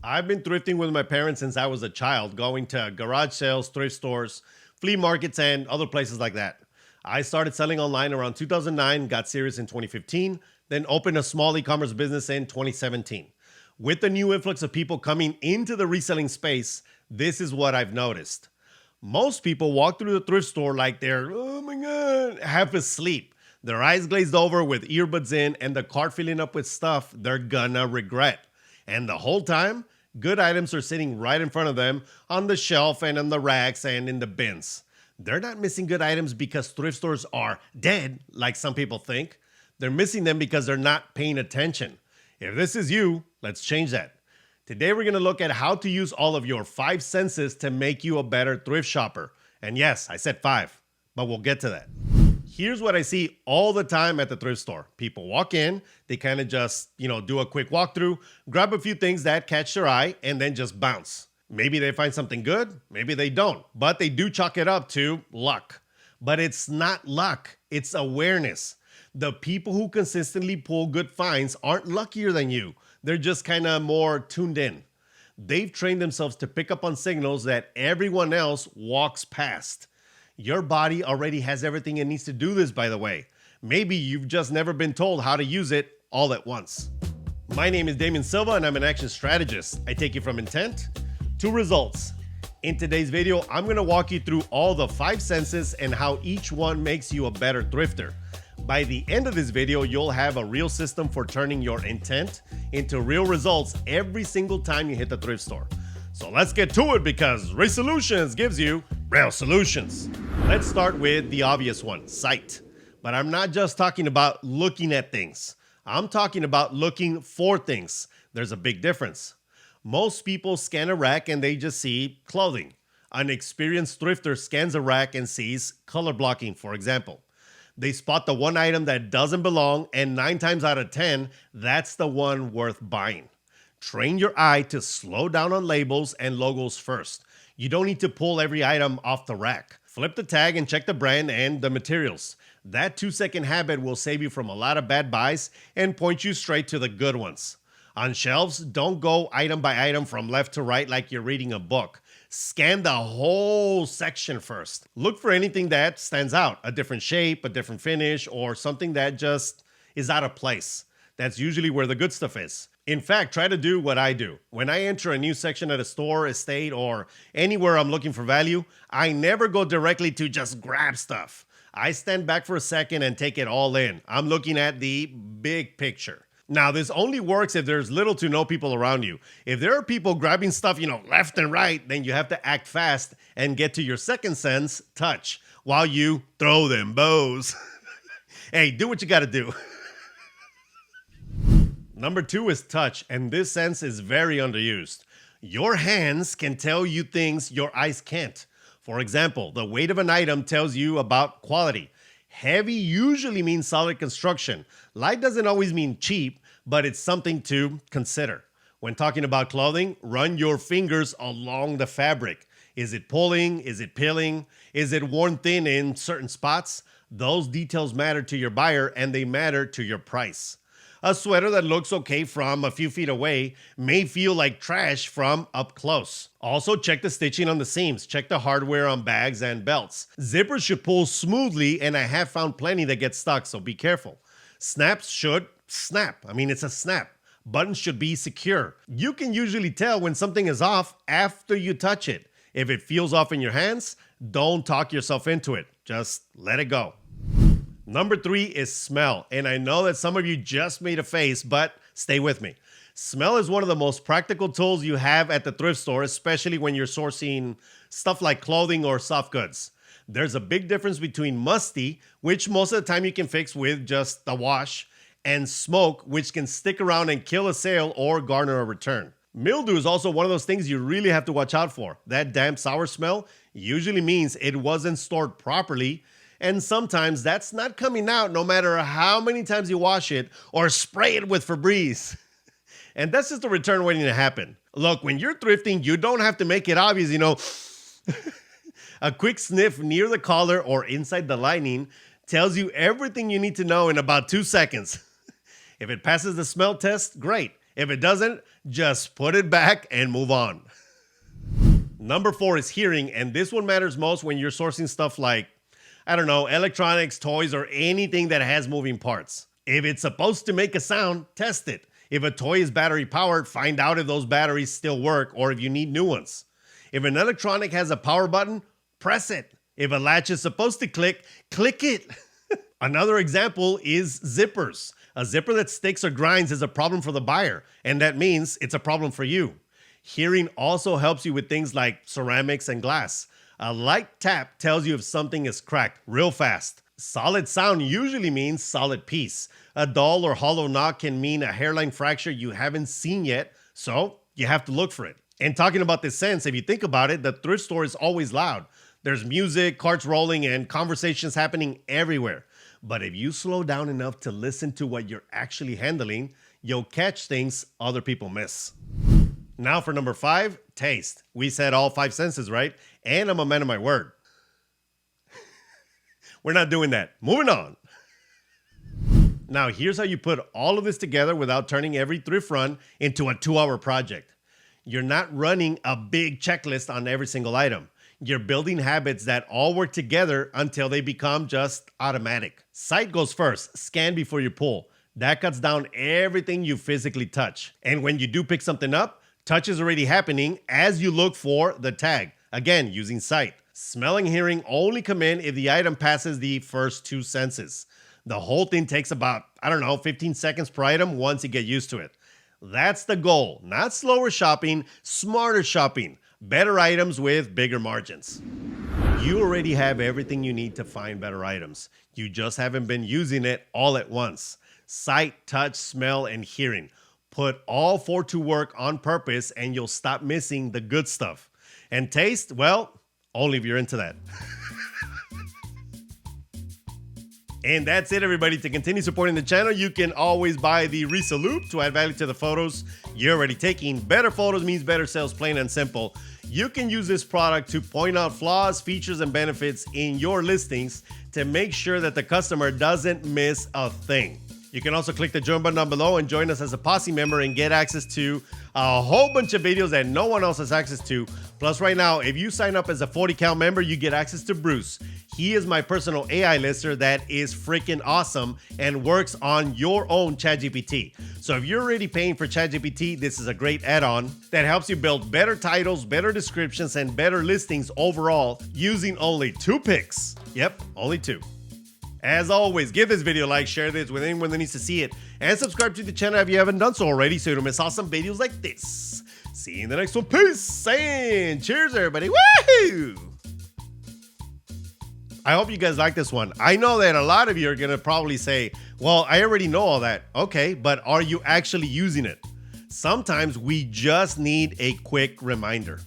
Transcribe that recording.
I've been thrifting with my parents since I was a child, going to garage sales, thrift stores, flea markets, and other places like that. I started selling online around 2009, got serious in 2015, then opened a small e commerce business in 2017. With the new influx of people coming into the reselling space, this is what I've noticed. Most people walk through the thrift store like they're, oh my God, half asleep, their eyes glazed over with earbuds in, and the cart filling up with stuff they're gonna regret. And the whole time, good items are sitting right in front of them on the shelf and on the racks and in the bins. They're not missing good items because thrift stores are dead, like some people think. They're missing them because they're not paying attention. If this is you, let's change that. Today, we're going to look at how to use all of your five senses to make you a better thrift shopper. And yes, I said five, but we'll get to that. Here's what I see all the time at the thrift store. People walk in, they kind of just, do a quick walkthrough, grab a few things that catch their eye, and then just bounce. Maybe they find something good, maybe they don't, but they do chalk it up to luck. But it's not luck, it's awareness. The people who consistently pull good finds aren't luckier than you. They're just kind of more tuned in. They've trained themselves to pick up on signals that everyone else walks past. Your body already has everything it needs to do this, by the way. Maybe you've just never been told how to use it all at once. My name is Damien Silva and I'm an action strategist. I take you from intent to results. In today's video, I'm going to walk you through all the five senses and how each one makes you a better thrifter. By the end of this video, you'll have a real system for turning your intent into real results every single time you hit the thrift store. So let's get to it because Resellers gives you real solutions. Let's start with the obvious one, sight. But I'm not just talking about looking at things. I'm talking about looking for things. There's a big difference. Most people scan a rack and they just see clothing. An experienced thrifter scans a rack and sees color blocking, for example. They spot the one item that doesn't belong, and 9 times out of 10, that's the one worth buying. Train your eye to slow down on labels and logos first. You don't need to pull every item off the rack. Flip the tag and check the brand and the materials. That 2-second habit will save you from a lot of bad buys and point you straight to the good ones. On shelves, don't go item by item from left to right like you're reading a book. Scan the whole section first. Look for anything that stands out, a different shape, a different finish, or something that just is out of place. That's usually where the good stuff is. In fact, try to do what I do. When I enter a new section at a store, estate, or anywhere I'm looking for value, I never go directly to just grab stuff. I stand back for a second and take it all in. I'm looking at the big picture. Now, this only works if there's little to no people around you. If there are people grabbing stuff, left and right, then you have to act fast and get to your second sense, touch, while you throw them bows. Hey, do what you gotta do. Number 2 is touch, and this sense is very underused. Your hands can tell you things your eyes can't. For example, the weight of an item tells you about quality. Heavy usually means solid construction. Light doesn't always mean cheap, but it's something to consider. When talking about clothing, run your fingers along the fabric. Is it pulling? Is it peeling? Is it worn thin in certain spots? Those details matter to your buyer and they matter to your price. A sweater that looks okay from a few feet away may feel like trash from up close. Also, check the stitching on the seams. Check the hardware on bags and belts. Zippers should pull smoothly, and I have found plenty that get stuck, so be careful. Snaps should snap. It's a snap. Buttons should be secure. You can usually tell when something is off after you touch it. If it feels off in your hands, don't talk yourself into it. Just let it go. Number 3 is smell. And I know that some of you just made a face, but stay with me. Smell is one of the most practical tools you have at the thrift store, especially when you're sourcing stuff like clothing or soft goods. There's a big difference between musty, which most of the time you can fix with just a wash, and smoke, which can stick around and kill a sale or garner a return. Mildew is also one of those things you really have to watch out for. That damp, sour smell usually means it wasn't stored properly, and sometimes that's not coming out no matter how many times you wash it or spray it with Febreze. And that's just a return waiting to happen. Look, when you're thrifting, you don't have to make it obvious, A quick sniff near the collar or inside the lining tells you everything you need to know in about 2 seconds. If it passes the smell test, great. If it doesn't, just put it back and move on. Number 4 is hearing, and this one matters most when you're sourcing stuff like, I don't know, electronics, toys, or anything that has moving parts. If it's supposed to make a sound, test it. If a toy is battery powered, find out if those batteries still work or if you need new ones. If an electronic has a power button, press it. If a latch is supposed to click, click it. Another example is zippers. A zipper that sticks or grinds is a problem for the buyer, and that means it's a problem for you. Hearing also helps you with things like ceramics and glass. A light tap tells you if something is cracked real fast. Solid sound usually means solid piece. A dull or hollow knock can mean a hairline fracture you haven't seen yet, so you have to look for it. And talking about this sense, if you think about it, the thrift store is always loud. There's music, carts rolling, and conversations happening everywhere. But if you slow down enough to listen to what you're actually handling, you'll catch things other people miss. Now for number 5, taste. We said all 5 senses, right? And I'm a man of my word. We're not doing that. Moving on. Now here's how you put all of this together without turning every thrift run into a 2-hour project. You're not running a big checklist on every single item. You're building habits that all work together until they become just automatic. Sight goes first. Scan before you pull. That cuts down everything you physically touch. And when you do pick something up, touch is already happening as you look for the tag. Again, using sight. Smell and hearing only come in if the item passes the first 2 senses. The whole thing takes about, 15 seconds per item once you get used to it. That's the goal. Not slower shopping, smarter shopping. Better items with bigger margins. You already have everything you need to find better items. You just haven't been using it all at once. Sight, touch, smell, and hearing. Put all 4 to work on purpose and you'll stop missing the good stuff. And taste, well, only if you're into that. And that's it, everybody. To continue supporting the channel, you can always buy the Resale Loop to add value to the photos you're already taking. Better photos means better sales, plain and simple. You can use this product to point out flaws, features, and benefits in your listings to make sure that the customer doesn't miss a thing. You can also click the join button down below and join us as a Posse member and get access to a whole bunch of videos that no one else has access to. Plus, right now, if you sign up as a 40cal member, you get access to Bruce. He is my personal AI lister that is freaking awesome and works on your own ChatGPT. So if you're already paying for ChatGPT, this is a great add-on that helps you build better titles, better descriptions, and better listings overall using only 2 picks. Yep, only 2. As always, give this video a like, share this with anyone that needs to see it, and subscribe to the channel if you haven't done so already so you don't miss awesome videos like this. See you in the next one. Peace and cheers, everybody. Woohoo! I hope you guys like this one. I know that a lot of you are going to probably say, well, I already know all that. Okay, but are you actually using it? Sometimes we just need a quick reminder.